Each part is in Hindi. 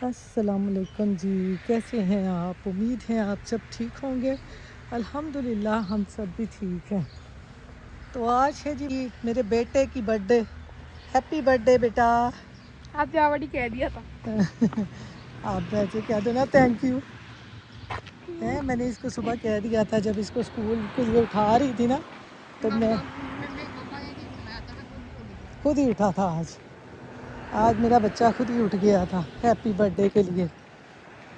अस्सलामुअलैकुम जी, कैसे हैं आप? उम्मीद है आप सब ठीक होंगे। अल्हम्दुलिल्लाह हम सब भी ठीक हैं। तो आज है जी मेरे बेटे की बर्थडे। हैप्पी बर्थडे बेटा। आपने ऑलरेडी कह दिया था। आप वैसे कह दो ना थैंक यू। है मैंने इसको सुबह कह दिया था जब इसको स्कूल के लिए उठा रही थी ना, तो मैं खुद ही उठा था। आज मेरा बच्चा खुद ही उठ गया था हैप्पी बर्थडे के लिए।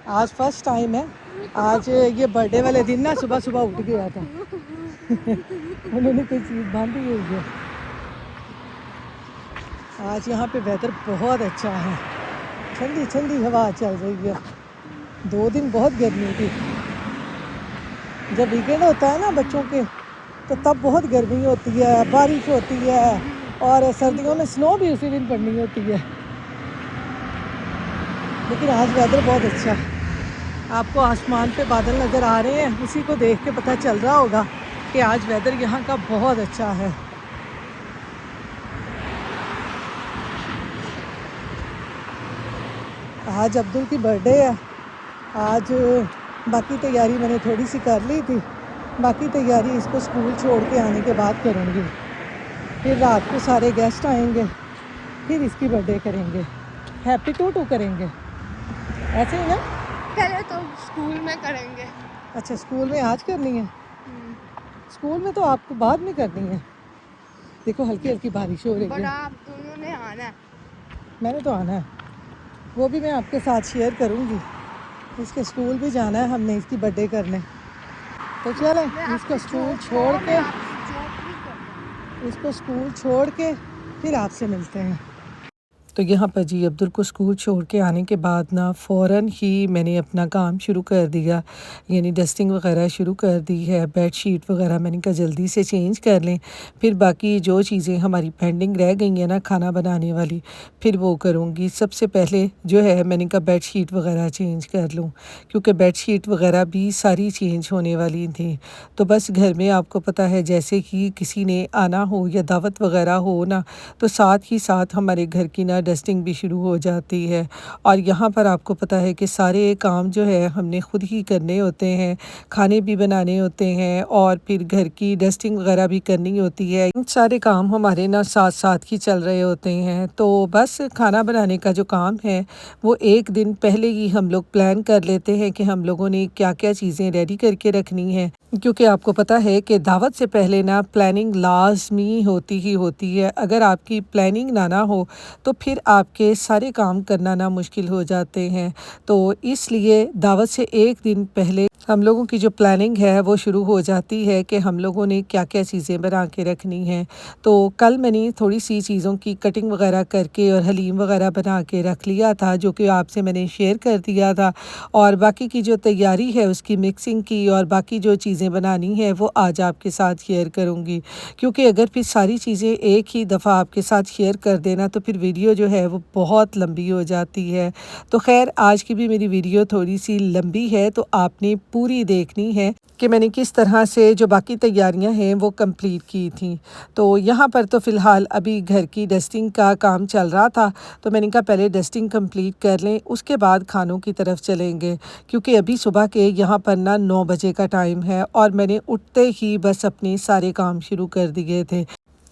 आज फर्स्ट टाइम है। आज ये बर्थडे वाले दिन ना सुबह सुबह उठ गया था। उन्होंने कोई चीज़ बांधी हुई है। आज यहाँ पे वेदर बहुत अच्छा है, ठंडी ठंडी हवा चल रही है। 2 दिन बहुत गर्मी थी। जब वीकेंड होता है ना बच्चों के, तो तब बहुत गर्मी होती है, बारिश होती है, और सर्दियों में स्नो भी उसी दिन पड़नी होती है। लेकिन आज वेदर बहुत अच्छा है। आपको आसमान पे बादल नज़र आ रहे हैं, उसी को देख के पता चल रहा होगा कि आज वेदर यहाँ का बहुत अच्छा है। आज अब्दुल की बर्थडे है। आज बाकी तैयारी मैंने थोड़ी सी कर ली थी, बाकी तैयारी इसको स्कूल छोड़ के आने के बाद करूँगी। फिर रात को सारे गेस्ट आएंगे, फिर इसकी बर्थडे करेंगे, हैप्पी टू करेंगे, ऐसे ही ना। पहले तो स्कूल में करेंगे। अच्छा, स्कूल में आज करनी है? स्कूल में तो आपको बाद में करनी है। देखो हल्की हल्की बारिश हो रही बट है। आप दोनों ने आना है। मैंने तो आना है, वो भी मैं आपके साथ शेयर करूँगी। इसके स्कूल भी जाना है हमने इसकी बर्थडे करने। तो चलें इसको स्कूल छोड़ के, इसको स्कूल छोड़ के फिर आपसे मिलते हैं। तो यहाँ पर जी अब्दुल को स्कूल छोड़ के आने के बाद ना फ़ौरन ही मैंने अपना काम शुरू कर दिया, यानी डस्टिंग वगैरह शुरू कर दी है। बेड शीट वगैरह मैंने कहा जल्दी से चेंज कर लें, फिर बाकी जो चीज़ें हमारी पेंडिंग रह गई हैं ना खाना बनाने वाली, फिर वो करूँगी। सबसे पहले जो है मैंने कहा बेड शीट वगैरह चेंज कर लूँ, क्योंकि बेड शीट वगैरह भी सारी चेंज होने वाली थी। तो बस घर में आपको पता है जैसे कि किसी ने आना हो या दावत वगैरह हो ना, तो साथ ही साथ हमारे घर की ना डस्टिंग भी शुरू हो जाती है। और यहाँ पर आपको पता है कि सारे काम जो है हमने खुद ही करने होते हैं, खाने भी बनाने होते हैं और फिर घर की डस्टिंग वगैरह भी करनी होती है। इन सारे काम हमारे ना साथ साथ ही चल रहे होते हैं। तो बस खाना बनाने का जो काम है वो एक दिन पहले ही हम लोग प्लान कर लेते हैं कि हम लोगों ने क्या क्या चीज़ें रेडी करके रखनी है, क्योंकि आपको पता है कि दावत से पहले ना प्लानिंग लाजमी होती ही होती है। अगर आपकी प्लानिंग ना हो तो फिर आपके सारे काम करना ना मुश्किल हो जाते हैं। तो इसलिए दावत से एक दिन पहले हम लोगों की जो प्लानिंग है वो शुरू हो जाती है कि हम लोगों ने क्या क्या चीज़ें बना के रखनी हैं। तो कल मैंने थोड़ी सी चीज़ों की कटिंग वगैरह करके और हलीम वगैरह बना के रख लिया था, जो कि आपसे मैंने शेयर कर दिया था। और बाकी की जो तैयारी है उसकी मिक्सिंग की और बाकी जो चीज़ें बनानी है वो आज आपके साथ शेयर करूँगी, क्योंकि अगर फिर सारी चीज़ें एक ही दफ़ा आपके साथ शेयर कर देना तो फिर वीडियो जो है वो बहुत लंबी हो जाती है। तो खैर आज की भी मेरी वीडियो थोड़ी सी लंबी है, तो आपने पूरी देखनी है कि मैंने किस तरह से जो बाकी तैयारियां हैं वो कंप्लीट की थी। तो यहाँ पर तो फ़िलहाल अभी घर की डस्टिंग का काम चल रहा था, तो मैंने कहा पहले डस्टिंग कंप्लीट कर लें, उसके बाद खानों की तरफ चलेंगे, क्योंकि अभी सुबह के यहाँ पर ना 9 बजे का टाइम है और मैंने उठते ही बस अपने सारे काम शुरू कर दिए थे।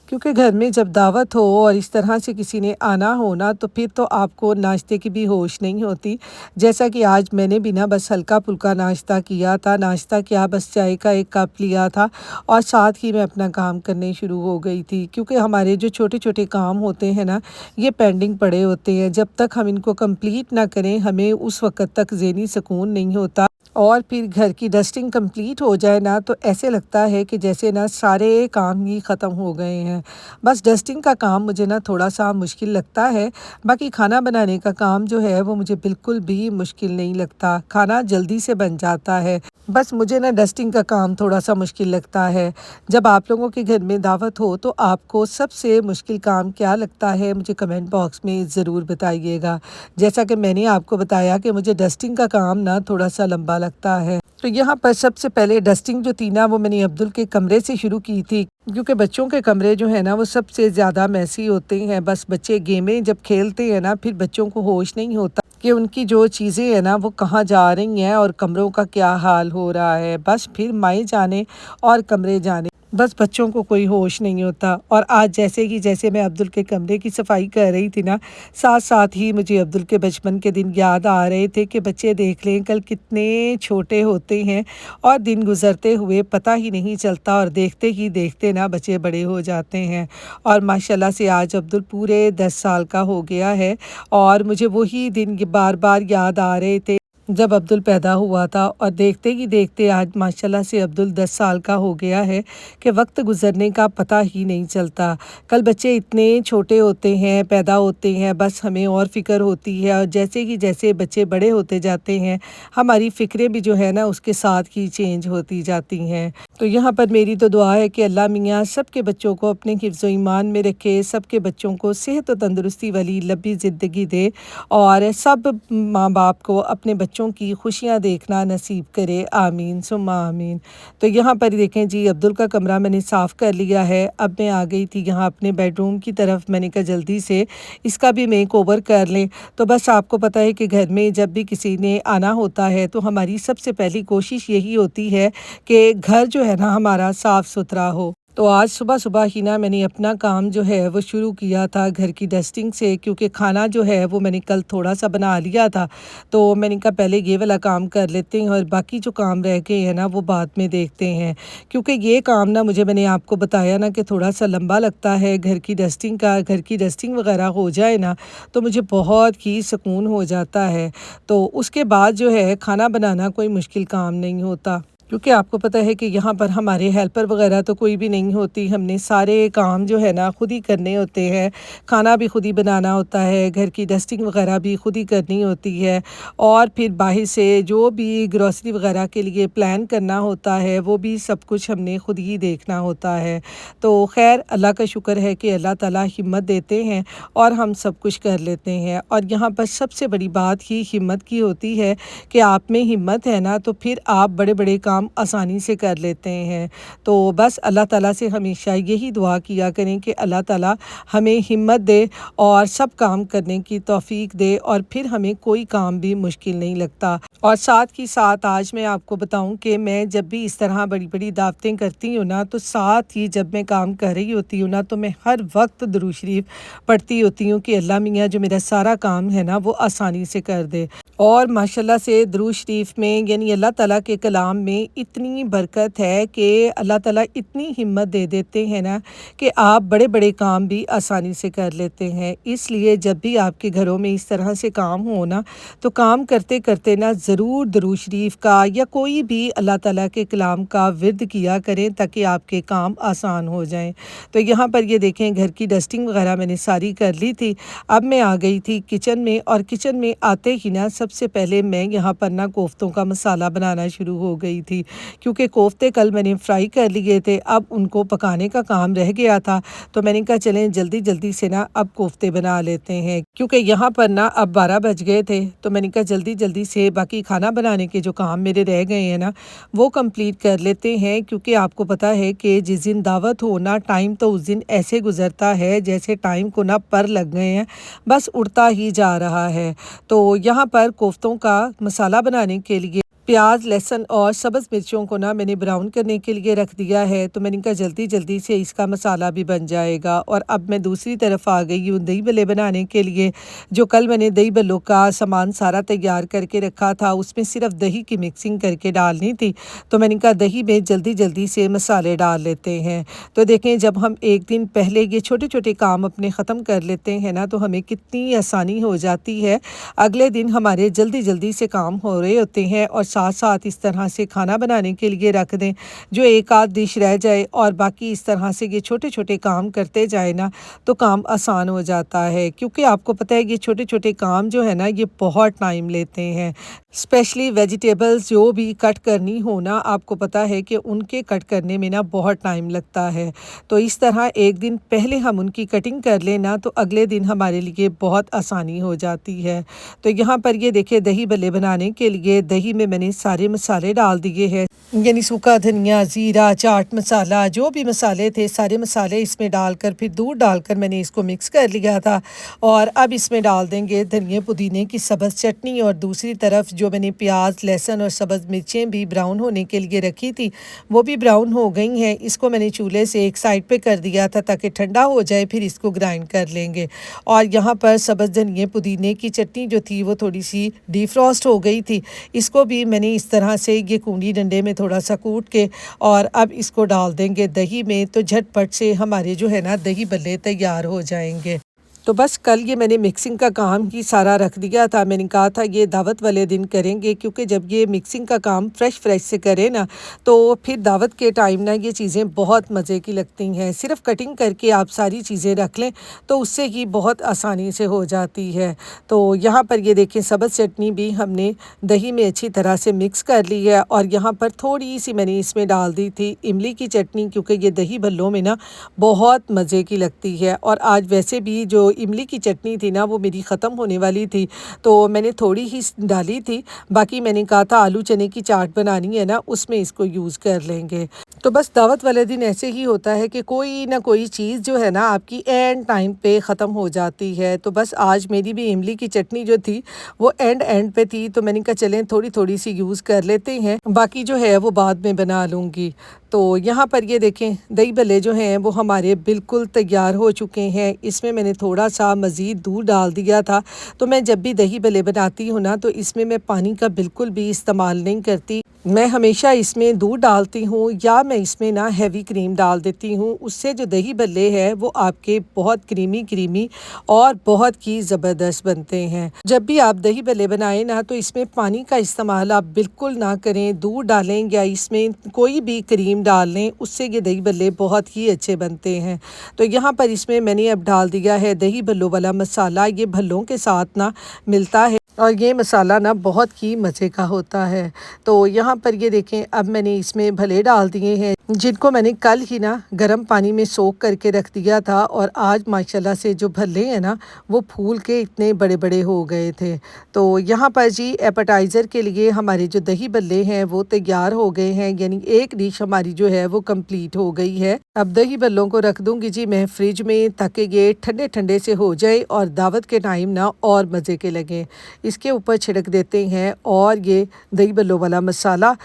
क्योंकि घर में जब दावत हो और इस तरह से किसी ने आना हो ना, तो फिर तो आपको नाश्ते की भी होश नहीं होती। जैसा कि आज मैंने भी ना बस हल्का-फुल्का नाश्ता किया था। नाश्ता क्या, बस चाय का 1 कप लिया था और साथ ही मैं अपना काम करने शुरू हो गई थी, क्योंकि हमारे जो छोटे-छोटे काम होते हैं ना, ये पेंडिंग पड़े होते हैं। जब तक हम इनको कंप्लीट ना करें, हमें उस वक़्त तक ज़हनी सुकून नहीं होता। और फिर घर की डस्टिंग कंप्लीट हो जाए ना, तो ऐसे लगता है कि जैसे ना सारे काम ही ख़त्म हो गए हैं। बस डस्टिंग का काम मुझे ना थोड़ा-सा मुश्किल लगता है, बाकी खाना बनाने का काम जो है वो मुझे बिल्कुल भी मुश्किल नहीं लगता, खाना जल्दी से बन जाता है। बस मुझे ना डस्टिंग का काम थोड़ा-सा मुश्किल लगता है। जब आप लोगों के घर में दावत हो तो आपको सबसे मुश्किल काम क्या लगता है, मुझे कमेंट बॉक्स में ज़रूर बताइएगा। जैसा कि मैंने आपको बताया कि मुझे डस्टिंग का काम ना थोड़ा-सा लंबा लगता है। तो यहाँ पर सबसे पहले डस्टिंग जो थी ना वो मैंने अब्दुल के कमरे से शुरू की थी, क्योंकि बच्चों के कमरे जो है ना वो सबसे ज़्यादा मैसी होते हैं। बस बच्चे गेमें जब खेलते हैं ना, फिर बच्चों को होश नहीं होता कि उनकी जो चीज़ें हैं ना वो कहाँ जा रही हैं और कमरों का क्या हाल हो रहा है। बस फिर माएँ जाने और कमरे जाने, बस बच्चों को कोई होश नहीं होता। और आज जैसे मैं अब्दुल के कमरे की सफाई कर रही थी ना, साथ साथ ही मुझे अब्दुल के बचपन के दिन याद आ रहे थे कि बच्चे देख लें कल कितने छोटे होते हैं और दिन गुजरते हुए पता ही नहीं चलता, और देखते ही देखते ना बच्चे बड़े हो जाते हैं। और माशाल्लाह से आज अब्दुल पूरे 10 साल का हो गया है, और मुझे वही दिन बार बार याद आ रहे थे जब अब्दुल पैदा हुआ था। और देखते ही देखते आज माशाल्लाह से अब्दुल 10 साल का हो गया है कि वक्त गुजरने का पता ही नहीं चलता। कल बच्चे इतने छोटे होते हैं, पैदा होते हैं, बस हमें और फ़िक्र होती है, और जैसे बच्चे बड़े होते जाते हैं हमारी फ़िक्रें भी जो है ना उसके साथ ही चेंज होती जाती हैं। तो यहाँ पर मेरी तो दुआ है कि अल्लाह मियाँ सबके बच्चों को अपने हिफ्ज़ ईमान में रखे, सबके बच्चों को सेहत और तंदुरुस्ती वाली लंबी ज़िंदगी दे, और सब माँ बाप को अपने बच्चों की खुशियाँ देखना नसीब करे। आमीन सुम्मा आमीन। तो यहाँ पर देखें जी, अब्दुल का कमरा मैंने साफ़ कर लिया है। अब मैं आ गई थी यहाँ अपने बेडरूम की तरफ। मैंने कहा जल्दी से इसका भी मेक ओवर कर लें। तो बस आपको पता है कि घर में जब भी किसी ने आना होता है तो हमारी सबसे पहली कोशिश यही होती है कि घर जो है ना हमारा साफ़ सुथरा हो। तो आज सुबह ही ना मैंने अपना काम जो है वो शुरू किया था घर की डस्टिंग से, क्योंकि खाना जो है वो मैंने कल थोड़ा सा बना लिया था। तो मैंने कहा पहले ये वाला काम कर लेते हैं और बाकी जो काम रह गए हैं ना वो बाद में देखते हैं, क्योंकि ये काम ना मैंने आपको बताया ना कि थोड़ा सा लंबा लगता है घर की डस्टिंग का। घर की डस्टिंग वगैरह हो जाए ना तो मुझे बहुत ही सुकून हो जाता है। तो उसके बाद जो है खाना बनाना कोई मुश्किल काम नहीं होता, क्योंकि आपको पता है कि यहाँ पर हमारे हेल्पर वगैरह तो कोई भी नहीं होती। हमने सारे काम जो है ना खुद ही करने होते हैं। खाना भी खुद ही बनाना होता है, घर की डस्टिंग वगैरह भी खुद ही करनी होती है, और फिर बाहर से जो भी ग्रॉसरी वगैरह के लिए प्लान करना होता है वो भी सब कुछ हमने खुद ही देखना होता है। तो खैर अल्लाह का शुक्र है कि अल्लाह ताला हिम्मत देते हैं और हम सब कुछ कर लेते हैं। और यहाँ पर सबसे बड़ी बात ही हिम्मत की होती है कि आप में हिम्मत है ना तो फिर आप बड़े बड़े काम आसानी से कर लेते हैं। तो बस अल्लाह ताला से हमेशा यही दुआ किया करें कि अल्लाह ताला हमें हिम्मत दे और सब काम करने की तौफीक दे, और फिर हमें कोई काम भी मुश्किल नहीं लगता। और साथ ही साथ आज मैं आपको बताऊं कि मैं जब भी इस तरह बड़ी बड़ी दावतें करती हूँ ना, तो साथ ही जब मैं काम कर रही होती हूँ ना तो मैं हर वक्त दुरूद शरीफ पढ़ती होती हूँ कि अल्लाह मियाँ जो मेरा सारा काम है ना वो आसानी से कर दे। और माशाल्लाह से दुरूद शरीफ में यानी अल्लाह ताला के कलाम में इतनी बरकत है कि अल्लाह ताला इतनी हिम्मत दे देते हैं ना कि आप बड़े बड़े काम भी आसानी से कर लेते हैं। इसलिए जब भी आपके घरों में इस तरह से काम हो ना तो काम करते करते ना ज़रूर दुरूद शरीफ का या कोई भी अल्लाह ताला के कलाम का विर्द किया करें, ताकि आपके काम आसान हो जाएं। तो यहाँ पर ये देखें घर की डस्टिंग वगैरह मैंने सारी कर ली थी। अब मैं आ गई थी किचन में, और किचन में आते ही ना सबसे पहले मैं यहाँ पर ना कोफ्तों का मसाला बनाना शुरू हो गई थी, क्योंकि कोफ्ते कल मैंने फ्राई कर लिए थे, अब उनको पकाने का काम रह गया था। तो मैंने कहा चलें जल्दी जल्दी से ना अब कोफ्ते बना लेते हैं, क्योंकि यहाँ पर ना अब 12 बज गए थे। तो मैंने कहा जल्दी जल्दी से बाकी खाना बनाने के जो काम मेरे रह गए हैं ना वो कंप्लीट कर लेते हैं, क्योंकि आपको पता है कि जिस दिन दावत हो ना टाइम तो उस दिन ऐसे गुजरता है जैसे टाइम को ना पर लग गए हैं, बस उड़ता ही जा रहा है। तो यहाँ पर कोफ्तों का मसाला बनाने के लिए प्याज, लहसुन और सब्ज़ मिर्चों को ना मैंने ब्राउन करने के लिए रख दिया है। तो मैंने कहा जल्दी जल्दी से इसका मसाला भी बन जाएगा। और अब मैं दूसरी तरफ आ गई हूँ दही बल्ले बनाने के लिए। जो कल मैंने दही बल्लों का सामान सारा तैयार करके रखा था, उसमें सिर्फ दही की मिक्सिंग करके डालनी थी। तो मैंने कहा दही में जल्दी जल्दी से मसाले डाल लेते हैं। तो देखें जब हम एक दिन पहले ये छोटे छोटे काम अपने ख़त्म कर लेते हैं ना तो हमें कितनी आसानी हो जाती है। अगले दिन हमारे जल्दी जल्दी से काम हो रहे होते हैं, और साथ साथ इस तरह से खाना बनाने के लिए रख दें जो एक आध डिश रह जाए, और बाकी इस तरह से ये छोटे छोटे काम करते जाए ना तो काम आसान हो जाता है। क्योंकि आपको पता है ये छोटे छोटे काम जो है ना ये बहुत टाइम लेते हैं, स्पेशली वेजिटेबल्स जो भी कट करनी हो ना, आपको पता है कि उनके कट करने में ना बहुत टाइम लगता है। तो इस तरह एक दिन पहले हम उनकी कटिंग कर लें ना तो अगले दिन हमारे लिए बहुत आसानी हो जाती है। तो यहाँ पर ये देखिए दही बल्ले बनाने के लिए दही में मैंने मैंने सारे मसाले डाल दिए हैं, यानी सूखा धनिया, ज़ीरा, चाट मसाला, जो भी मसाले थे सारे मसाले इसमें डालकर फिर दूध डालकर मैंने इसको मिक्स कर लिया था। और अब इसमें डाल देंगे धनिया पुदीने की सब्ज़ चटनी, और दूसरी तरफ जो मैंने प्याज, लहसुन और सब्ज़ मिर्चें भी ब्राउन होने के लिए रखी थी वो भी ब्राउन हो गई हैं। इसको मैंने चूल्हे से एक साइड पे कर दिया था ताकि ठंडा हो जाए, फिर इसको ग्राइंड कर लेंगे। और यहाँ पर सब्ज़ धनिया पुदीने की चटनी जो थी वो थोड़ी सी डिफ्रॉस्ट हो गई थी, इसको भी मैंने इस तरह से ये कूंडी डंडे में थोड़ा सा कूट के और अब इसको डाल देंगे दही में, तो झटपट से हमारे जो है ना दही भल्ले तैयार हो जाएंगे। तो बस कल ये मैंने मिक्सिंग का काम ही सारा रख दिया था। मैंने कहा था ये दावत वाले दिन करेंगे, क्योंकि जब ये मिक्सिंग का काम फ्रेश से करें ना तो फिर दावत के टाइम ना ये चीज़ें बहुत मज़े की लगती हैं। सिर्फ कटिंग करके आप सारी चीज़ें रख लें तो उससे ही बहुत आसानी से हो जाती है। तो यहाँ पर ये देखें सब्ज़ चटनी भी हमने दही में अच्छी तरह से मिक्स कर ली है, और यहाँ पर थोड़ी सी मैंने इसमें डाल दी थी इमली की चटनी, क्योंकि ये दही भल्लों में ना बहुत मज़े की लगती है। और आज वैसे भी जो इमली की चटनी थी ना वो मेरी ख़त्म होने वाली थी, तो मैंने थोड़ी ही डाली थी, बाकी मैंने कहा था आलू चने की चाट बनानी है ना उसमें इसको यूज़ कर लेंगे। तो बस दावत वाले दिन ऐसे ही होता है कि कोई ना कोई चीज़ जो है ना आपकी एंड टाइम पे ख़त्म हो जाती है। तो बस आज मेरी भी इमली की चटनी जो थी वो एंड पे थी, तो मैंने कहा चलें थोड़ी थोड़ी सी यूज़ कर लेते हैं, बाकी जो है वो बाद में बना लूँगी। तो यहाँ पर ये देखें दही भल्ले जो हैं वो हमारे बिल्कुल तैयार हो चुके हैं। इसमें मैंने थोड़ा सा मज़ीद दूध डाल दिया था। तो मैं जब भी दही भल्ले बनाती हूँ ना तो इसमें मैं पानी का बिल्कुल भी इस्तेमाल नहीं करती, मैं हमेशा इसमें दूध डालती हूँ या मैं इसमें ना हैवी क्रीम डाल देती हूँ। उससे जो दही भल्ले हैं वो आपके बहुत क्रीमी और बहुत ही ज़बरदस्त बनते हैं। जब भी आप दही भल्ले बनाएं ना तो इसमें पानी का इस्तेमाल आप बिल्कुल ना करें, दूध डालें या इसमें कोई भी क्रीम डाल लें, उससे ये दही भल्ले बहुत ही अच्छे बनते हैं। तो यहाँ पर इसमें मैंने अब डाल दिया है दही भल्लों वाला मसाला, ये भल्लों के साथ ना मिलता है और ये मसाला ना बहुत ही मज़े का होता है। तो यहाँ पर ये देखें अब मैंने इसमें भले डाल दिए हैं जिनको मैंने कल ही ना गर्म पानी में सोख करके रख दिया था, और आज माशाल्लाह से जो भल्ले हैं ना वो फूल के इतने बड़े बड़े हो गए थे। तो यहाँ पर जी एपेटाइज़र के लिए हमारे जो दही भल्ले हैं वो तैयार हो गए हैं, यानी एक डिश हमारी जो है वो कंप्लीट हो गई है। अब दही भल्लों को रख दूँगी जी मैं फ्रिज में ताकि ये ठंडे ठंडे से हो जाए और दावत के टाइम ना और मज़े के लगें। इसके ऊपर छिड़क देते हैं और ये दही भल्लों वाला मसाला।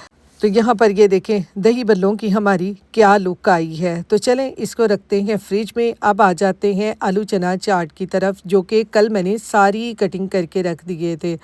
तो यहाँ पर ये देखें दही भल्लों की हमारी क्या लुक आई है। तो चलें इसको रखते हैं फ्रिज में। अब आ जाते हैं आलू चना चाट की तरफ, जो कि कल मैंने सारी कटिंग करके रख दिए थे।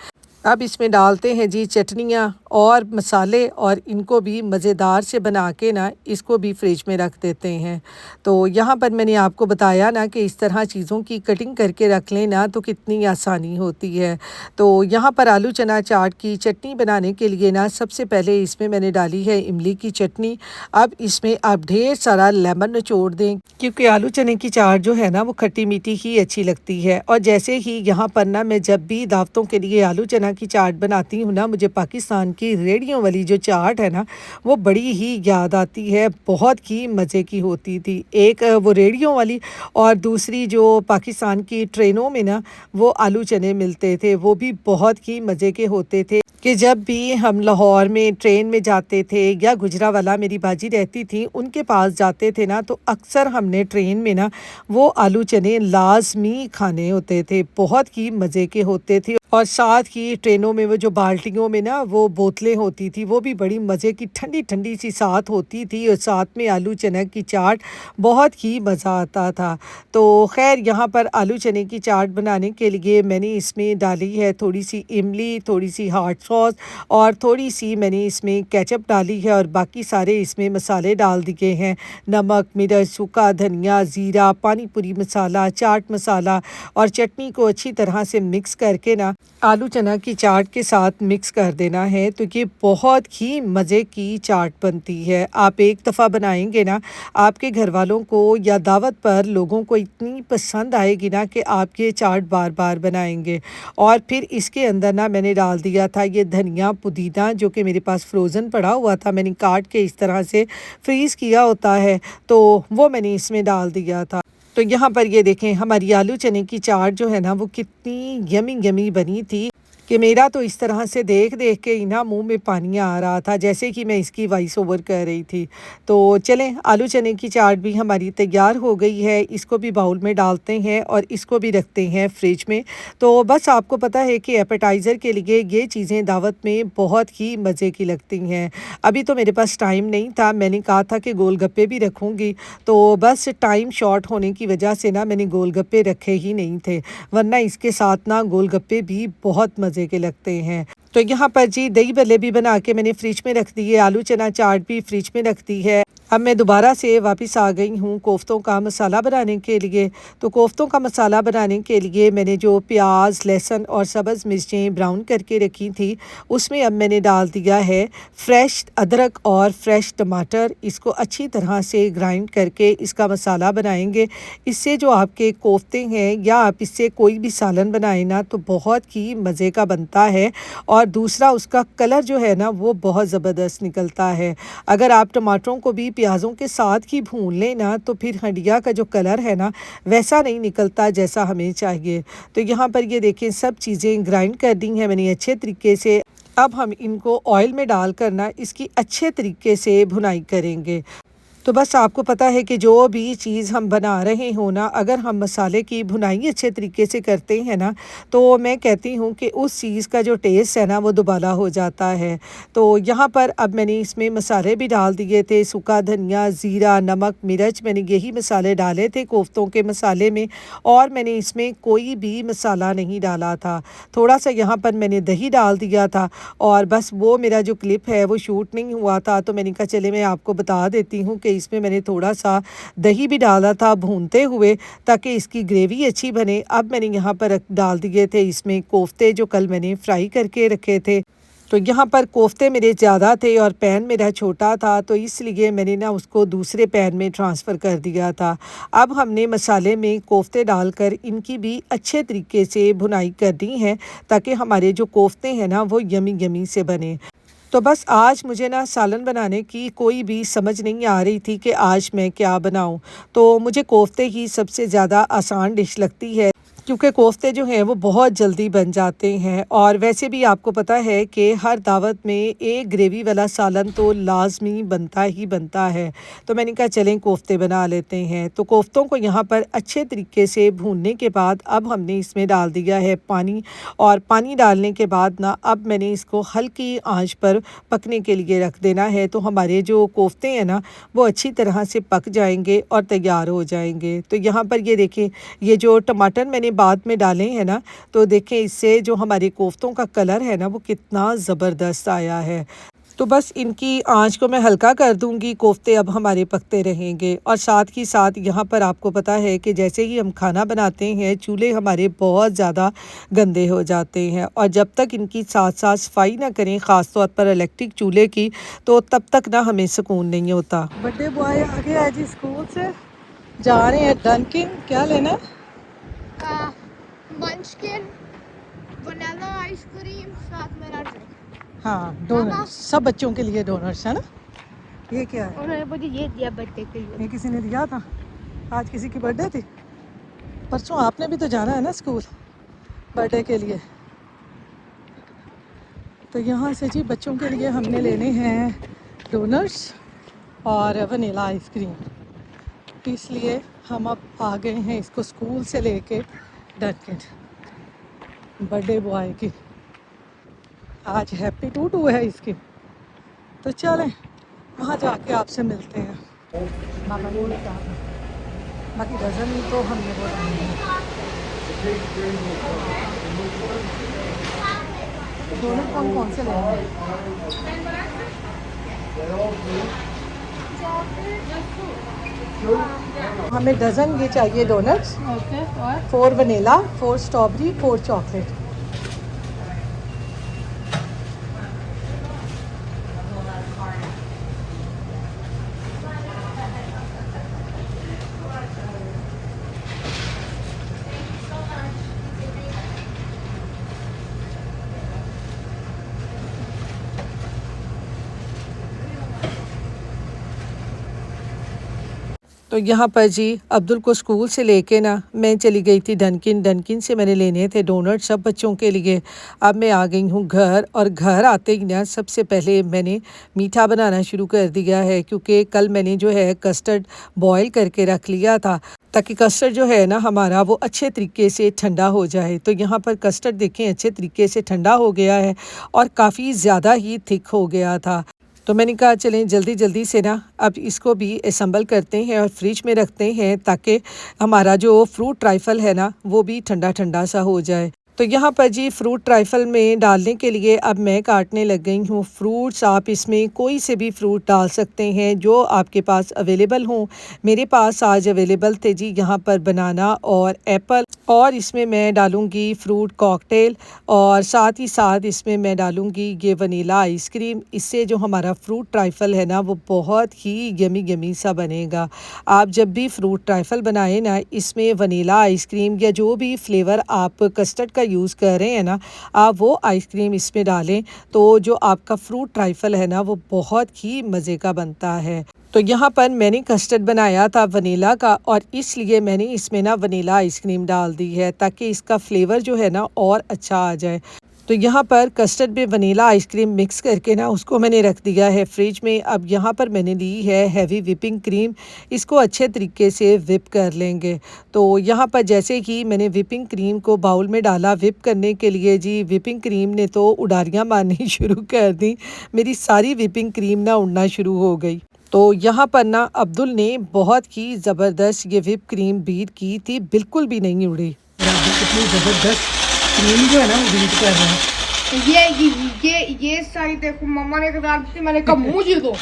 अब इसमें डालते हैं जी चटनियाँ और मसाले, और इनको भी मज़ेदार से बना के ना इसको भी फ्रिज में रख देते हैं। तो यहाँ पर मैंने आपको बताया ना कि इस तरह चीज़ों की कटिंग करके रख लें ना तो कितनी आसानी होती है। तो यहाँ पर आलू चना चाट की चटनी बनाने के लिए ना सबसे पहले इसमें मैंने डाली है इमली की चटनी। अब इसमें आप ढेर सारा लेमन निचोड़ दें, क्योंकि आलू चने की चाट जो है ना वो खट्टी मीठी ही अच्छी लगती है। और जैसे ही यहाँ पर ना मैं जब भी दावतों के लिए आलू चना की चाट बनाती हूँ ना, मुझे पाकिस्तान की रेडियों वाली जो चाट है ना वो बड़ी ही याद आती है, बहुत ही मज़े की होती थी। एक वो रेडियों वाली, और दूसरी जो पाकिस्तान की ट्रेनों में ना वो आलू चने मिलते थे, वो भी बहुत ही मज़े के होते थे। कि जब भी हम लाहौर में ट्रेन में जाते थे या गुजरावाला मेरी बाजी रहती थी उनके पास जाते थे ना, तो अक्सर हमने ट्रेन में ना वो आलू चने लाजमी खाने होते थे, बहुत ही मज़े के होते थे। और साथ ही ट्रेनों में वो जो बाल्टियों में ना वो बोतलें होती थी वो भी बड़ी मज़े की ठंडी ठंडी सी साथ होती थी, और साथ में आलू चने की चाट, बहुत ही मज़ा आता था। तो खैर यहाँ पर आलू चने की चाट बनाने के लिए मैंने इसमें डाली है थोड़ी सी इमली, थोड़ी सी हॉट सॉस, और थोड़ी सी मैंने इसमें केचप डाली है, और बाकी सारे इसमें मसाले डाल दिए हैं, नमक, मिर्च, सूखा धनिया, ज़ीरा, पानी पूरी मसाला, चाट मसाला, और चटनी को अच्छी तरह से मिक्स करके ना आलू चना की चाट के साथ मिक्स कर देना है। तो ये बहुत ही मज़े की चाट बनती है। आप एक दफ़ा बनाएंगे ना आपके घर वालों को या दावत पर लोगों को इतनी पसंद आएगी ना कि आप ये चाट बार बार बनाएंगे। और फिर इसके अंदर ना मैंने डाल दिया था ये धनिया पुदीना, जो कि मेरे पास फ्रोज़न पड़ा हुआ था, मैंने काट के इस तरह से फ्रीज़ किया होता है, तो वो मैंने इसमें डाल दिया था। तो यहाँ पर ये देखें हमारी आलू चने की चाट जो है ना वो कितनी यमी यमी बनी थी कि मेरा तो इस तरह से देख देख के ही ना मुँह में पानी आ रहा था, जैसे कि मैं इसकी वॉइस ओवर कर रही थी। तो चलें, आलू चने की चाट भी हमारी तैयार हो गई है। इसको भी बाउल में डालते हैं और इसको भी रखते हैं फ्रिज में। तो बस आपको पता है कि एपेटाइज़र के लिए ये चीज़ें दावत में बहुत ही मज़े की लगती हैं। अभी तो मेरे पास टाइम नहीं था, मैंने कहा था कि गोलगप्पे भी रखूँगी, तो बस टाइम शॉर्ट होने की वजह से ना मैंने गोलगप्पे रखे ही नहीं थे, वरना इसके साथ ना गोलगप्पे भी बहुत मज़े के लगते हैं। तो यहाँ पर जी दही भल्ले भी बना के मैंने फ्रिज में रख दिए, आलू चना चाट भी फ्रिज में रख दी है। अब मैं दोबारा से वापस आ गई हूँ कोफ्तों का मसाला बनाने के लिए। तो कोफ्तों का मसाला बनाने के लिए मैंने जो प्याज, लहसुन और सब्ज़ मिर्चें ब्राउन करके रखी थी, उसमें अब मैंने डाल दिया है फ्रेश अदरक और फ्रेश टमाटर। इसको अच्छी तरह से ग्राइंड करके इसका मसाला बनाएंगे। इससे जो आपके कोफ्ते हैं या आप इससे कोई भी सालन बनाएं ना, तो बहुत ही मज़े का बनता है। और दूसरा, उसका कलर जो है ना वो बहुत ज़बरदस्त निकलता है। अगर आप टमाटरों को भी प्याज़ों के साथ ही भून लें ना, तो फिर हंडिया का जो कलर है ना वैसा नहीं निकलता जैसा हमें चाहिए। तो यहाँ पर ये देखें, सब चीज़ें ग्राइंड कर दी हैं मैंने अच्छे तरीके से। अब हम इनको ऑयल में डाल कर ना इसकी अच्छे तरीके से भुनाई करेंगे। तो बस आपको पता है कि जो भी चीज़ हम बना रहे हों ना, अगर हम मसाले की भुनाई अच्छे तरीके से करते हैं ना, तो मैं कहती हूँ कि उस चीज़ का जो टेस्ट है ना वो दोबारा हो जाता है। तो यहाँ पर अब मैंने इसमें मसाले भी डाल दिए थे, सूखा धनिया, ज़ीरा, नमक, मिर्च, मैंने यही मसाले डाले थे कोफ्तों के मसाले में। और मैंने इसमें कोई भी मसाला नहीं डाला था। थोड़ा सा यहाँ पर मैंने दही डाल दिया था, और बस वो मेरा जो क्लिप है वो शूट नहीं हुआ था, तो मैंने कहा चले मैं आपको बता देती हूँ कि इसमें मैंने थोड़ा सा दही भी डाला था भूनते हुए, ताकि इसकी ग्रेवी अच्छी बने। अब मैंने यहाँ पर डाल दिए थे इसमें कोफ्ते जो कल मैंने फ्राई करके रखे थे। तो यहाँ पर कोफ्ते मेरे ज़्यादा थे और पैन मेरा छोटा था, तो इसलिए मैंने ना उसको दूसरे पैन में ट्रांसफ़र कर दिया था। अब हमने मसाले में कोफ्ते डालकर इनकी भी अच्छे तरीके से भुनाई करनी है, ताकि हमारे जो कोफ्ते हैं ना वो यमी यमी से बने। तो बस आज मुझे ना सालन बनाने की कोई भी समझ नहीं आ रही थी कि आज मैं क्या बनाऊं। तो मुझे कोफ्ते ही सबसे ज़्यादा आसान डिश लगती है, क्योंकि कोफ्ते जो हैं वो बहुत जल्दी बन जाते हैं। और वैसे भी आपको पता है कि हर दावत में एक ग्रेवी वाला सालन तो लाजमी बनता ही बनता है। तो मैंने कहा चलें कोफ्ते बना लेते हैं। तो कोफ्तों को यहाँ पर अच्छे तरीके से भूनने के बाद अब हमने इसमें डाल दिया है पानी, और पानी डालने के बाद ना अब मैंने इसको हल्की आंच पर पकने के लिए रख देना है। तो हमारे जो कोफ्ते हैं ना वो अच्छी तरह से पक जाएंगे और तैयार हो जाएंगे। तो यहाँ पर ये देखें, ये जो टमाटर मैंने बाद में डाले हैं ना, तो देखें इससे जो हमारे कोफ्तों का कलर है ना वो कितना ज़बरदस्त आया है। तो बस इनकी आंच को मैं हल्का कर दूंगी, कोफ्ते अब हमारे पकते रहेंगे। और साथ ही साथ यहाँ पर आपको पता है कि जैसे ही हम खाना बनाते हैं चूल्हे हमारे बहुत ज़्यादा गंदे हो जाते हैं, और जब तक इनकी साथ साथ सफाई ना करें, ख़ास तौर पर इलेक्ट्रिक चूल्हे की, तो तब तक ना हमें सुकून नहीं होता। बर्थडे बॉय आ गया जी स्कूल से, जा रहे हैं डंकिन। क्या लेना? मंचकिन वनीला आइसक्रीम साथ में ड्रिंक। हाँ, डोनट्स, सब बच्चों के लिए डोनट्स है ना। ये क्या है? उन्होंने मुझे ये दिया बर्थडे के लिए। ये किसी ने दिया था? आज किसी की बर्थडे थी? परसों आपने भी तो जाना है ना स्कूल बर्थडे के लिए। तो यहाँ से जी बच्चों के लिए हमने लेने हैं डोनट्स और वनीला आइसक्रीम, इसलिए हम अब आ गए हैं इसको स्कूल से लेके डंकिन। बर्थडे बॉय की आज हैप्पी टू है इसकी। तो चलें वहाँ जाके आपसे मिलते हैं। मामा बोल क्या, बाकी डजन तो हमने बोला दोनों कौन से लेंगे? हमें डजन ये चाहिए डोनट्स, ओके। और 4 वनीला, 4 स्ट्रॉबेरी, 4 चॉकलेट। तो यहाँ पर जी अब्दुल को स्कूल से लेके ना मैं चली गई थी डनकिन से मैंने लेने थे डोनट सब बच्चों के लिए। अब मैं आ गई हूँ घर और घर आते ही ना सबसे पहले मैंने मीठा बनाना शुरू कर दिया है, क्योंकि कल मैंने जो है कस्टर्ड बॉईल करके रख लिया था ताकि कस्टर्ड जो है ना हमारा वो अच्छे तरीके से ठंडा हो जाए। तो यहाँ पर कस्टर्ड देखें अच्छे तरीके से ठंडा हो गया है और काफ़ी ज़्यादा ही थिक हो गया था। तो मैंने कहा चलें जल्दी जल्दी से ना अब इसको भी असम्बल करते हैं और फ्रिज में रखते हैं ताकि हमारा जो फ्रूट ट्राइफल है ना वो भी ठंडा ठंडा सा हो जाए। तो यहाँ पर जी फ्रूट ट्राइफल में डालने के लिए अब मैं काटने लग गई हूँ फ्रूट्स। आप इसमें कोई से भी फ्रूट डाल सकते हैं जो आपके पास अवेलेबल हों। मेरे पास आज अवेलेबल थे जी यहाँ पर बनाना और एप्पल, और इसमें मैं डालूँगी फ्रूट कॉकटेल और साथ ही साथ इसमें मैं डालूँगी ये वनीला आइसक्रीम। इससे जो हमारा फ्रूट ट्राइफल है ना वो बहुत ही यमी सा बनेगा। आप जब भी फ्रूट ट्राइफल बनाएं ना इसमें वनीला आइसक्रीम या जो भी फ्लेवर आप कस्टर्ड का यूज़ कर रहे हैं ना आप वो आइसक्रीम इसमें डालें तो जो आपका फ्रूट ट्राइफल है ना वो बहुत ही मज़े का बनता है। तो यहाँ पर मैंने कस्टर्ड बनाया था वनीला का और इसलिए मैंने इसमें ना वनीला आइसक्रीम डाल दी है ताकि इसका फ्लेवर जो है ना और अच्छा आ जाए। तो यहाँ पर कस्टर्ड में वनीला आइसक्रीम मिक्स करके ना उसको मैंने रख दिया है फ्रिज में। अब यहाँ पर मैंने ली है हैवी विपिंग क्रीम, इसको अच्छे तरीके से विप कर लेंगे। तो यहाँ पर जैसे ही मैंने विपिंग क्रीम को बाउल में डाला विप करने के लिए जी विपिंग क्रीम ने तो उडारियाँ मारनी शुरू कर दी। मेरी सारी विपिंग क्रीम ना उड़ना शुरू हो गई। तो यहाँ पर ना अब्दुल ने बहुत ही ज़बरदस्त ये विप क्रीम बीट की थी, बिल्कुल भी नहीं उड़ी। कितनी ज़बरदस्त क्रीम जो है ना वो बीट कर रहे हैं। ये सारी देखो मम्मा ने कहा थी, मैंने कहा मुंह जी दो।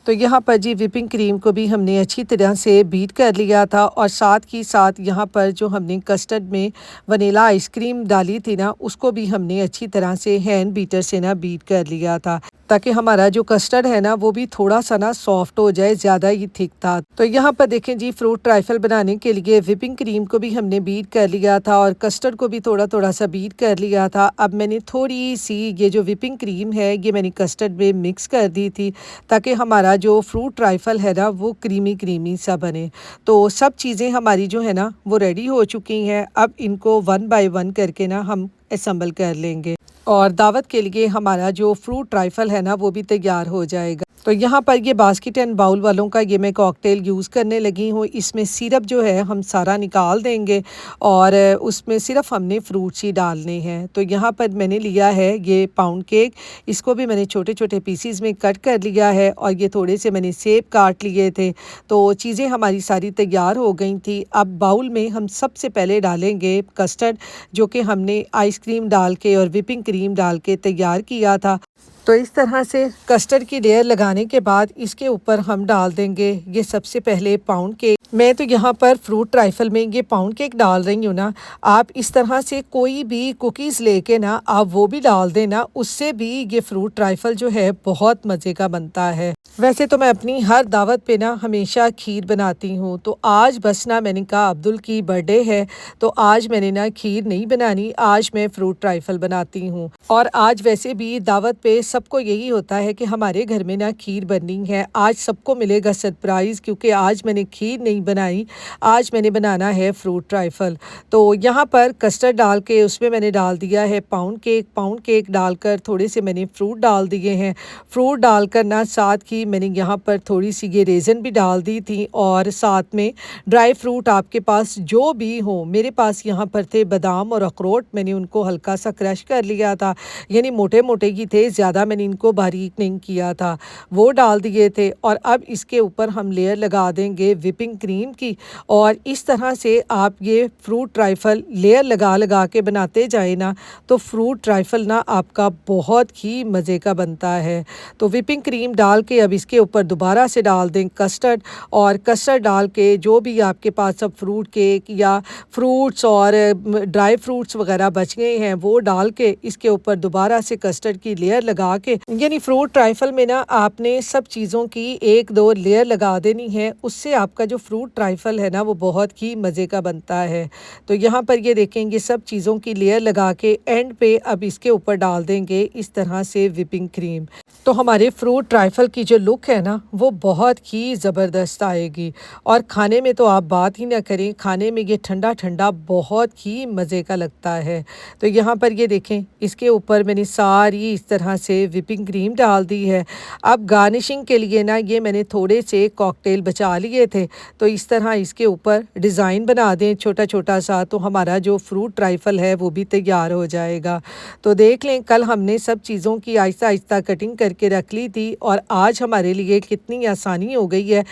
तो यहाँ पर जी विपिंग क्रीम को भी हमने अच्छी तरह से बीट कर लिया था और साथ ही साथ यहाँ पर जो हमने कस्टर्ड में वनीला आइसक्रीम डाली थी ना उसको भी हमने अच्छी तरह से हैंड बीटर से ना बीट कर लिया था ताकि हमारा जो कस्टर्ड है ना वो भी थोड़ा सा ना सॉफ्ट हो जाए, ज़्यादा ही थिक था। तो यहाँ पर देखें जी फ्रूट ट्राइफल बनाने के लिए विपिंग क्रीम को भी हमने बीट कर लिया था और कस्टर्ड को भी थोड़ा थोड़ा सा बीट कर लिया था। अब मैंने थोड़ी सी ये जो विपिंग क्रीम है ये मैंने कस्टर्ड में मिक्स कर दी थी ताकि हमारा जो फ्रूट ट्राइफल है ना वो क्रीमी सा बने। तो सब चीज़ें हमारी जो है ना वो रेडी हो चुकी हैं। अब इनको 1 बाय 1 करके ना हम असम्बल कर लेंगे और दावत के लिए हमारा जो फ्रूट ट्राइफल है ना वो भी तैयार हो जाएगा। तो यहाँ पर ये बास्केट एंड बाउल वालों का ये मैं कॉकटेल यूज़ करने लगी हूँ। इसमें सिरप जो है हम सारा निकाल देंगे और उसमें सिर्फ हमने फ्रूट्स ही डालने हैं। तो यहाँ पर मैंने लिया है ये पाउंड केक, इसको भी मैंने छोटे छोटे पीसीज में कट कर लिया है और ये थोड़े से मैंने सेब काट लिए थे। तो चीज़ें हमारी सारी तैयार हो गई थी। अब बाउल में हम सबसे पहले डालेंगे कस्टर्ड जो कि हमने आइसक्रीम डाल के और विपिंग क्रीम डाल के तैयार किया था। तो इस तरह से कस्टर्ड की लेयर लगाने के बाद इसके ऊपर हम डाल देंगे ये सबसे पहले पाउंड केक। मैं तो यहाँ पर फ्रूट ट्राइफल में ये पाउंड केक डाल रही हूँ ना, आप इस तरह से कोई भी कुकीज़ लेके ना आप वो भी डाल देना, उससे भी ये फ्रूट ट्राइफल जो है बहुत मज़े का बनता है। वैसे तो मैं अपनी हर दावत पे ना हमेशा खीर बनाती हूँ, तो आज बस ना मैंने कहा अब्दुल की बर्थडे है तो आज मैंने ना खीर नहीं बनानी, आज मैं फ्रूट ट्राइफल बनाती हूँ। और आज वैसे भी दावत पे सबको यही होता है कि हमारे घर में ना खीर बननी है। आज सबको मिलेगा सरप्राइज़ क्योंकि आज मैंने खीर नहीं बनाई, आज मैंने बनाना है फ्रूट ट्राइफल। तो यहाँ पर कस्टर्ड डाल के उसमें मैंने डाल दिया है पाउंड केक डालकर थोड़े से मैंने फ्रूट डाल दिए हैं। फ्रूट डालकर ना साथ ही मैंने यहाँ पर थोड़ी सी ये रेज़न भी डाल दी थी और साथ में ड्राई फ्रूट आपके पास जो भी हो, मेरे पास यहाँ पर थे बादाम और अखरोट, मैंने उनको हल्का सा क्रश कर लिया था, यानी मोटे मोटे ही थे, ज़्यादा मैंने इनको बारीक नहीं किया था, वो डाल दिए थे। और अब इसके ऊपर हम लेयर लगा देंगे विपिंग क्रीम की और इस तरह से आप ये फ्रूट ट्राइफल लेयर लगा लगा के बनाते जाए ना तो फ्रूट ट्राइफल ना आपका बहुत ही मज़े का बनता है। तो विपिंग क्रीम डाल के अब इसके ऊपर दोबारा से डाल दें कस्टर्ड और कस्टर्ड डाल के जो भी आपके पास सब फ्रूट केक या फ्रूट्स और ड्राई फ्रूट्स वगैरह बच गए हैं वो डाल के इसके ऊपर दोबारा से कस्टर्ड की लेयर लगा लगा के, यानी फ्रूट ट्राइफल में ना आपने सब चीज़ों की 1-2 लेयर लगा देनी है, उससे आपका जो फ्रूट ट्राइफल है ना वो बहुत ही मज़े का बनता है। तो यहाँ पर ये देखेंगे सब चीज़ों की लेयर लगा के एंड पे अब इसके ऊपर डाल देंगे इस तरह से व्हिपिंग क्रीम। तो हमारे फ्रूट ट्राइफल की जो लुक है ना वो बहुत ही ज़बरदस्त आएगी और खाने में तो आप बात ही ना करें, खाने में ये ठंडा ठंडा बहुत ही मज़े का लगता है। तो यहाँ पर ये देखें इसके ऊपर मैंने सारी इस तरह से व्हिपिंग क्रीम डाल दी है। अब गार्निशिंग के लिए ना ये मैंने थोड़े से कॉकटेल बचा लिए थे, तो इस तरह इसके ऊपर डिज़ाइन बना दें छोटा छोटा सा, तो हमारा जो फ्रूट ट्राइफल है वो भी तैयार हो जाएगा। तो देख लें कल हमने सब चीज़ों की आहिस्ता आहिस्ता कटिंग करके रख ली थी और आज हमारे लिए कितनी आसानी हो गई है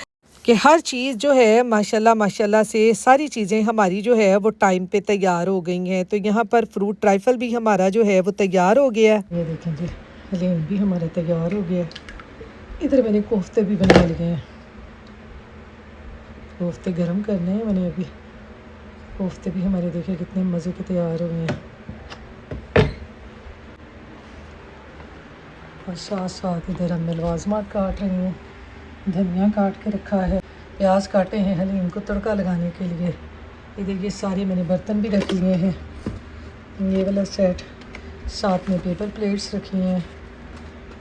कि हर चीज़ जो है माशाल्लाह माशाल्लाह से सारी चीज़ें हमारी जो है वो टाइम पे तैयार हो गई हैं। तो यहाँ पर फ्रूट ट्राइफल भी हमारा जो है वो तैयार हो गया है। ये देखें जी हलीम भी हमारा तैयार हो गया है। इधर मैंने कोफ्ते भी बना लिए हैं, कोफ्ते गर्म करने हैं मैंने अभी। कोफ्ते भी हमारे देखे कितने मज़े के तैयार हो गए हैं और साथ साथ इधर हम लवाजमात काट रही हैं, धनिया काट के रखा है, प्याज काटे हैं हलीम को तड़का लगाने के लिए। इधर ये सारे मैंने बर्तन भी रख लिए हैं, ये वाला सेट, साथ में पेपर प्लेट्स रखी हैं,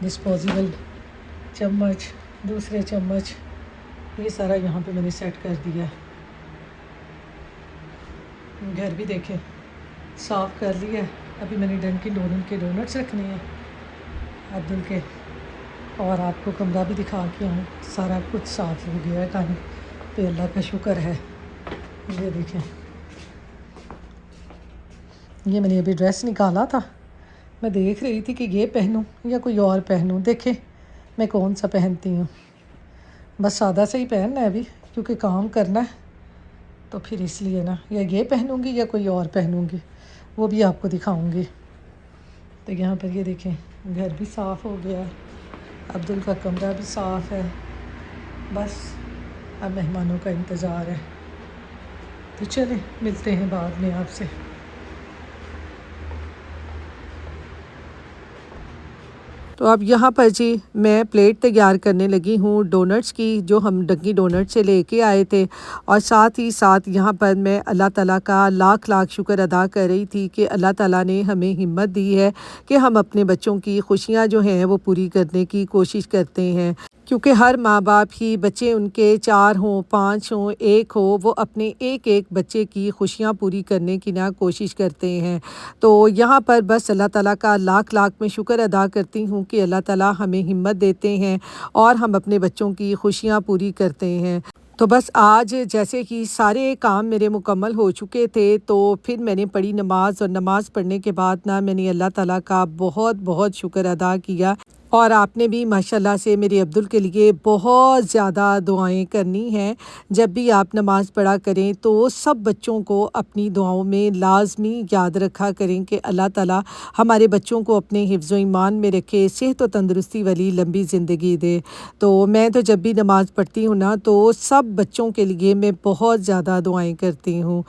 डिस्पोजेबल चम्मच, दूसरे चम्मच, ये सारा यहाँ पे मैंने सेट कर दिया है। घर भी देखें साफ़ कर लिया है। अभी मैंने डंकिन डोनट के डोनट्स रखने हैं अब्दुल के, और आपको कमरा भी दिखा के आऊँ, सारा कुछ साफ़ हो गया है टाइम पे, अल्लाह का शुक्र है। ये देखें ये मैंने अभी ड्रेस निकाला था, मैं देख रही थी कि ये पहनूं या कोई और पहनूं। देखें मैं कौन सा पहनती हूँ, बस सादा से ही पहनना है अभी क्योंकि काम करना है, तो फिर इसलिए ना या ये पहनूंगी या कोई और पहनूंगी, वो भी आपको दिखाऊंगी। तो यहाँ पर ये देखें घर भी साफ़ हो गया है, अब्दुल का कमरा भी साफ़ है, बस अब मेहमानों का इंतज़ार है। तो चलें मिलते हैं बाद में आपसे। तो अब यहाँ पर जी मैं प्लेट तैयार करने लगी हूँ डोनट्स की, जो हम डंकी डोनट से लेके आए थे, और साथ ही साथ यहाँ पर मैं अल्लाह ताला का लाख लाख शुक्र अदा कर रही थी कि अल्लाह ताला ने हमें हिम्मत दी है कि हम अपने बच्चों की खुशियाँ जो हैं वो पूरी करने की कोशिश करते हैं, क्योंकि हर माँ बाप ही बच्चे उनके 4 हों 5 हों 1 हो, वो अपने एक एक बच्चे की खुशियाँ पूरी करने की ना कोशिश करते हैं। तो यहाँ पर बस अल्लाह ताला का लाख लाख मैं शुक्र अदा करती हूँ कि अल्लाह ताला हमें हिम्मत देते हैं और हम अपने बच्चों की खुशियाँ पूरी करते हैं। तो बस आज जैसे कि सारे काम मेरे मुकम्मल हो चुके थे, तो फिर मैंने पढ़ी नमाज़, और नमाज़ पढ़ने के बाद ना मैंने अल्लाह ताला का बहुत बहुत शुक्र अदा किया। और आपने भी माशाल्लाह से मेरे अब्दुल के लिए बहुत ज़्यादा दुआएं करनी हैं। जब भी आप नमाज़ पढ़ा करें तो सब बच्चों को अपनी दुआओं में लाज़मी याद रखा करें कि अल्लाह ताला हमारे बच्चों को अपने हिफ्ज़ व ईमान में रखे, सेहत व तंदुरुस्ती वाली लंबी ज़िंदगी दे। तो मैं तो जब भी नमाज़ पढ़ती हूँ ना तो सब बच्चों के लिए मैं बहुत ज़्यादा दुआएं करती हूँ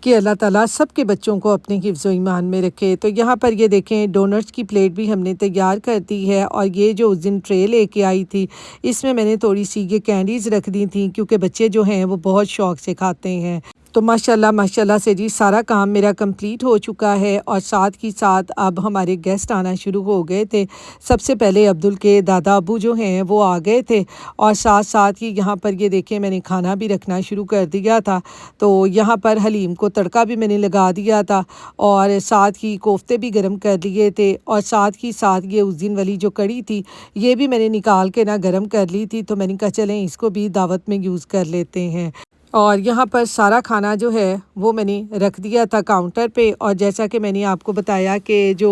कि अल्लाह ताला सबके बच्चों को अपने हिफ्ज़ व ईमान में रखे। तो यहाँ पर ये देखें डोनट्स की प्लेट भी हमने तैयार कर दी है, और ये जो उस दिन ट्रे लेके आई थी इसमें मैंने थोड़ी सी ये कैंडीज़ रख दी थी, क्योंकि बच्चे जो हैं वो बहुत शौक़ से खाते हैं। तो माशाल्लाह माशाल्लाह से जी सारा काम मेरा कंप्लीट हो चुका है, और साथ ही साथ अब हमारे गेस्ट आना शुरू हो गए थे। सबसे पहले अब्दुल के दादा अबू जो हैं वो आ गए थे, और साथ साथ ही यहाँ पर ये देखें मैंने खाना भी रखना शुरू कर दिया था। तो यहाँ पर हलीम को तड़का भी मैंने लगा दिया था, और साथ ही कोफ्ते भी गर्म कर लिए थे, और साथ ही साथ ये उस दिन वाली जो कड़ी थी ये भी मैंने निकाल के ना गर्म कर ली थी। तो मैंने कहा चलें इसको भी दावत में यूज़ कर लेते हैं। और यहाँ पर सारा खाना जो है वो मैंने रख दिया था काउंटर पे, और जैसा कि मैंने आपको बताया कि जो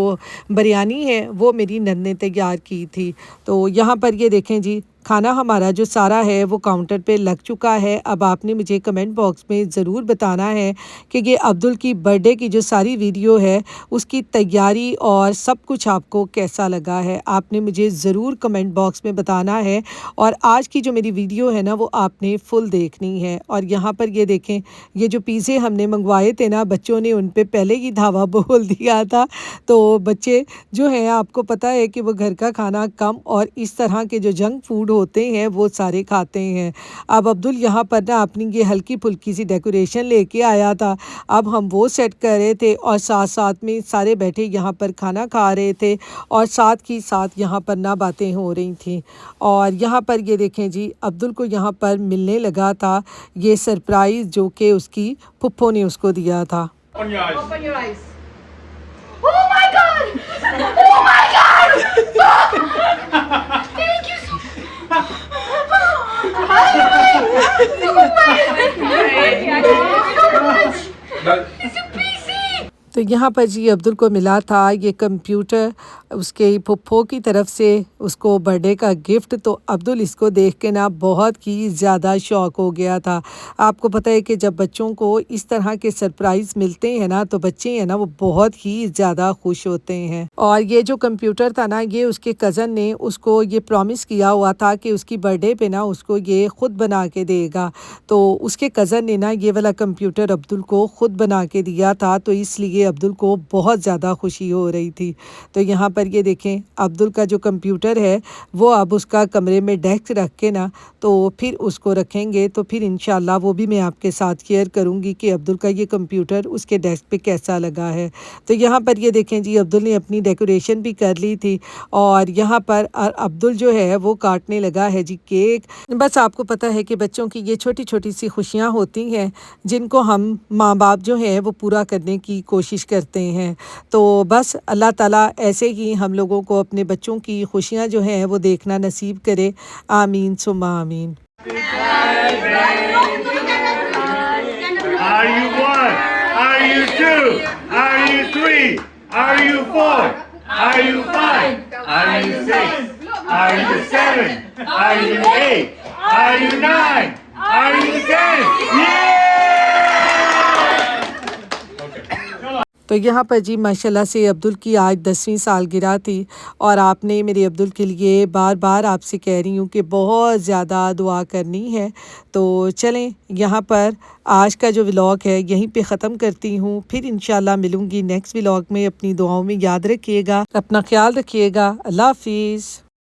बिरयानी है वो मेरी नन्द ने तैयार की थी। तो यहाँ पर ये देखें जी खाना हमारा जो सारा है वो काउंटर पे लग चुका है। अब आपने मुझे कमेंट बॉक्स में ज़रूर बताना है कि ये अब्दुल की बर्थडे की जो सारी वीडियो है उसकी तैयारी और सब कुछ आपको कैसा लगा है, आपने मुझे ज़रूर कमेंट बॉक्स में बताना है। और आज की जो मेरी वीडियो है ना वो आपने फुल देखनी है। और यहाँ पर ये देखें, ये जो पिज़्ज़े हमने मंगवाए थे ना, बच्चों ने उन पे पहले ही धावा बोल दिया था। तो बच्चे जो हैं, आपको पता है कि वो घर का खाना कम और इस तरह के जो जंक फूड होते हैं वो सारे खाते हैं। अब अब्दुल यहाँ पर ना अपनी ये हल्की फुल्की सी डेकोरेशन लेके आया था। अब हम वो सेट कर रहे थे और साथ साथ में सारे बैठे यहाँ पर खाना खा रहे थे और साथ ही साथ यहाँ पर ना बातें हो रही थी। और यहाँ पर ये देखें जी, अब्दुल को यहाँ पर मिलने लगा था ये सरप्राइज़ जो कि उसकी फुप्पो ने उसको दिया था। Open your eyes. Open your eyes. Oh my god! Oh my god! Thank you so much. It's a PC. तो यहाँ पर जी अब्दुल को मिला था ये कंप्यूटर उसके फुप्पो की तरफ से, उसको बर्थडे का गिफ्ट। तो अब्दुल इसको देख के ना बहुत ही ज़्यादा शौक हो गया था। आपको पता है कि जब बच्चों को इस तरह के सरप्राइज़ मिलते हैं ना तो बच्चे हैं ना वो बहुत ही ज़्यादा खुश होते हैं। और ये जो कंप्यूटर था ना, ये उसके कज़न ने उसको ये प्रॉमिस किया हुआ था कि उसकी बर्थडे पे ना उसको ये ख़ुद बना के देगा। तो उसके कज़न ने ना ये वाला कंप्यूटर अब्दुल को ख़ुद बना के दिया था, तो इसलिए अब्दुल को बहुत ज़्यादा खुशी हो रही थी। तो यहाँ पर ये देखें, अब्दुल का जो कंप्यूटर है वो अब उसका कमरे में डेस्क रख के ना तो फिर उसको रखेंगे, तो फिर इंशाल्लाह वो भी मैं आपके साथ शेयर करूँगी कि अब्दुल का ये कंप्यूटर उसके डेस्क पे कैसा लगा है। तो यहाँ पर ये देखें जी, अब्दुल ने अपनी डेकोरेशन भी कर ली थी और यहाँ पर अब्दुल जो है वो काटने लगा है जी केक। बस आपको पता है कि बच्चों की ये छोटी छोटी सी खुशियाँ होती हैं जिनको हम माँ बाप जो है वो पूरा करने की कोशिश करते हैं। तो बस अल्लाह ताला ऐसे ही हम लोगों को अपने बच्चों की खुशियाँ जो हैं वो देखना नसीब करे। आमीन सुम्मा आमीन। Are you one? Are you two? Are you three? Are you four? Are you five? Are you six? Are you seven? Are you eight? Are you nine? Are you 10? Yeah! तो यहाँ पर जी माशाल्लाह से अब्दुल की आज 10वीं सालगिरह थी और आपने मेरे अब्दुल के लिए बार बार आपसे कह रही हूँ कि बहुत ज़्यादा दुआ करनी है। तो चलें, यहाँ पर आज का जो व्लॉग है यहीं पे ख़त्म करती हूँ। फिर इंशाल्लाह मिलूँगी नेक्स्ट व्लॉग में। अपनी दुआओं में याद रखिएगा, अपना ख्याल रखिएगा। अल्लाह हाफिज़।